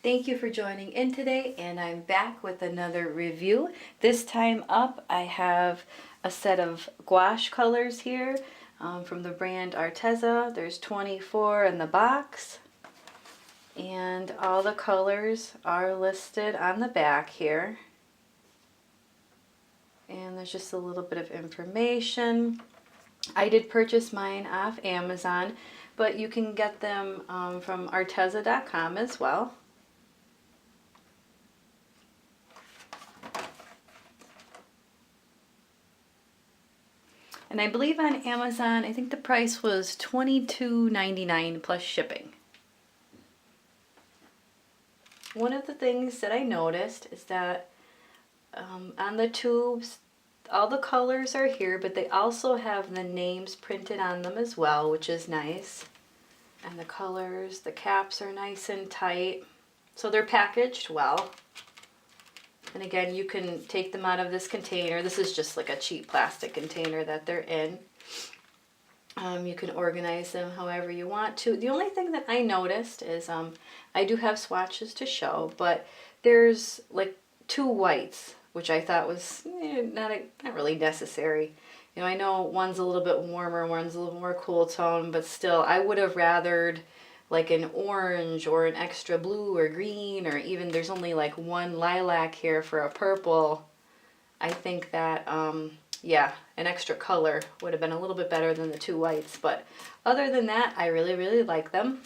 Thank you for joining in today, and I'm back with another review. This time up, I have a set of gouache colors here from the brand Arteza. There's 24 in the box, and all the colors are listed on the back here. And there's just a little bit of information. I did purchase mine off Amazon, but you can get them from arteza.com as well. And I believe on Amazon, I think the price was $22.99 plus shipping. One of the things that I noticed is that on the tubes, all the colors are here, but they also have the names printed on them as well, which is nice. And the colors, the caps are nice and tight. So they're packaged well. And again, you can take them out of this container. This is just like a cheap plastic container that they're in. You can organize them however you want to. The only thing that I noticed is I do have swatches to show, but there's like two whites, which I thought was not really necessary. You know, I know one's a little bit warmer, one's a little more cool tone, but still, I would have rathered like an orange or an extra blue or green, or even there's only like one lilac here for a purple. I think that, yeah, an extra color would have been a little bit better than the two whites. But other than that, I really, really like them.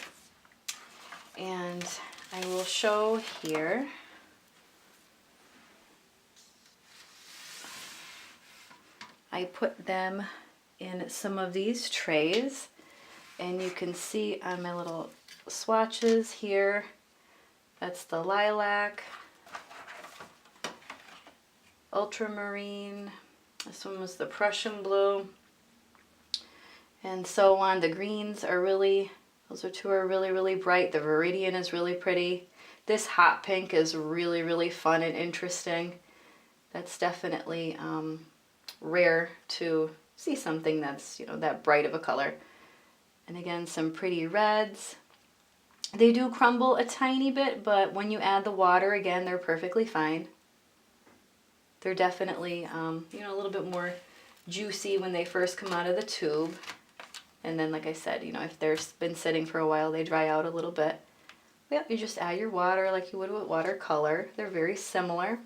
And I will show here. I put them in some of these trays, and you can see on my little swatches here, that's the lilac, ultramarine, this one was the Prussian blue, and so on. The greens are really, those two are really, really bright. The Viridian is really pretty. This hot pink is really, really fun and interesting. That's definitely rare to see something that's, that bright of a color. And again, some pretty reds. They do crumble a tiny bit, but when you add the water, again, they're perfectly fine. They're definitely, a little bit more juicy when they first come out of the tube. And then, like I said, if they've been sitting for a while, they dry out a little bit. Yep, you just add your water like you would with watercolor. They're very similar.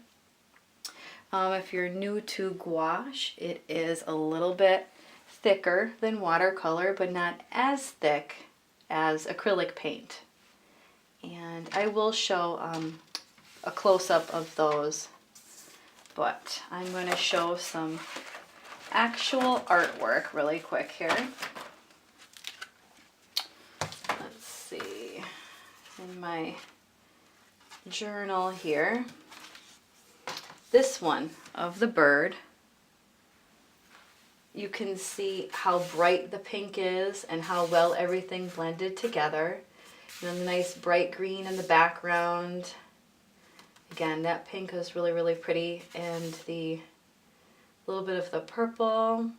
If you're new to gouache, it is a little bit thicker than watercolor, but not as thick as acrylic paint. And I will show a close-up of those, but I'm going to show some actual artwork really quick here. Let's see, in my journal here, this one of the bird, you can see how bright the pink is and how well everything blended together. And the nice bright green in the background. Again, that pink is really, really pretty. And the little bit of the purple.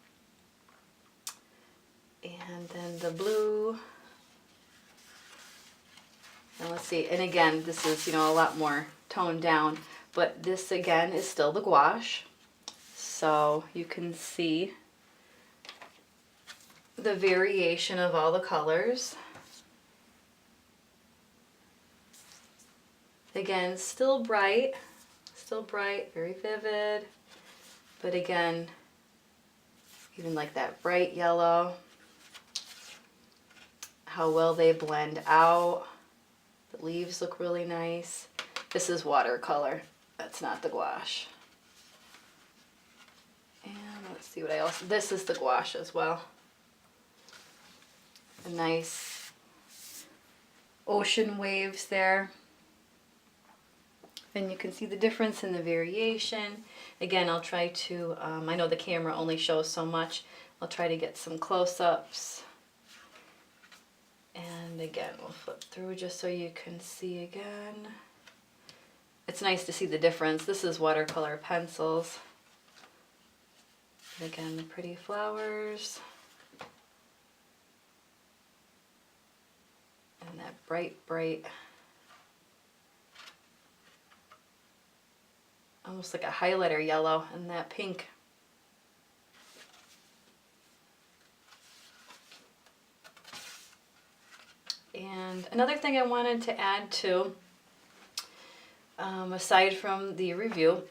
And then the blue. And let's see, and again, this is, a lot more toned down. But this, again, is still the gouache. So you can see the variation of all the colors. Again, still bright, very vivid, but again, even like that bright yellow, how well they blend out. The leaves look really nice. This is watercolor, that's not the gouache. And let's see what else, this is the gouache as well. A nice ocean waves there. And you can see the difference in the variation. Again, I'll try to, I know the camera only shows so much. I'll try to get some close-ups. And again, we'll flip through just so you can see again. It's nice to see the difference. This is watercolor pencils. And again, the pretty flowers. And that bright, bright almost like a highlighter yellow and that pink. And another thing I wanted to add too, aside from the review,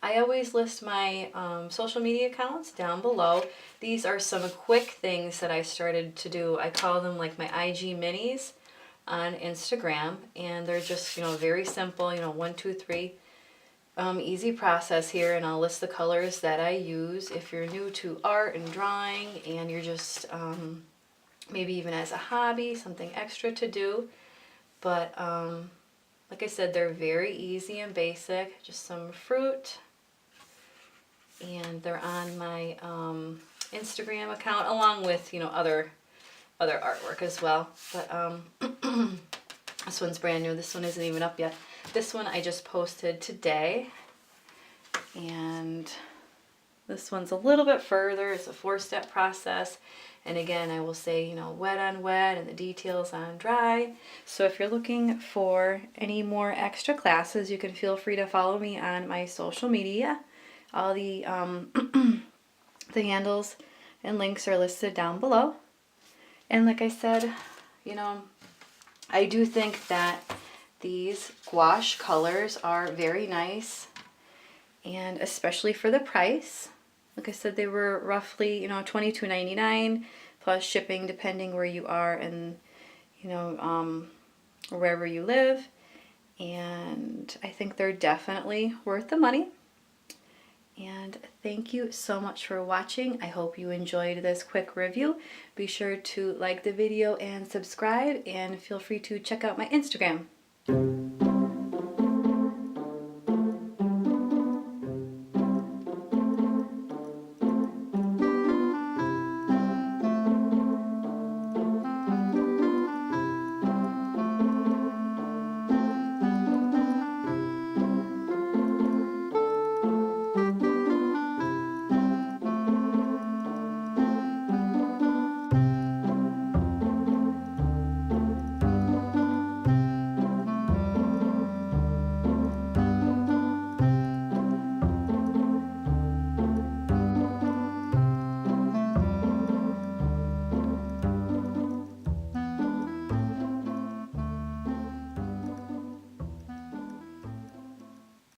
I always list my social media accounts down below. These are some quick things that I started to do. I call them like my IG minis on Instagram, and they're just, you know, very simple, you know, 1, 2, 3, easy process here. And I'll list the colors that I use. If you're new to art and drawing and you're just maybe even as a hobby, something extra to do, but like I said, they're very easy and basic. Just some fruit, and they're on my Instagram account, along with, you know, other artwork as well. But this one's brand new. This one isn't even up yet. This one I just posted today, and this one's a little bit further. It's a 4-step process. And again, I will say, you know, wet on wet and the details on dry. So if you're looking for any more extra classes, you can feel free to follow me on my social media. All the the handles and links are listed down below. And like I said, you know, I do think that these gouache colors are very nice, and especially for the price. Like I said, they were roughly, you know, $22.99 plus shipping depending where you are and, you know, wherever you live. And I think they're definitely worth the money. And thank you so much for watching. I hope you enjoyed this quick review. Be sure to like the video and subscribe, and feel free to check out my Instagram.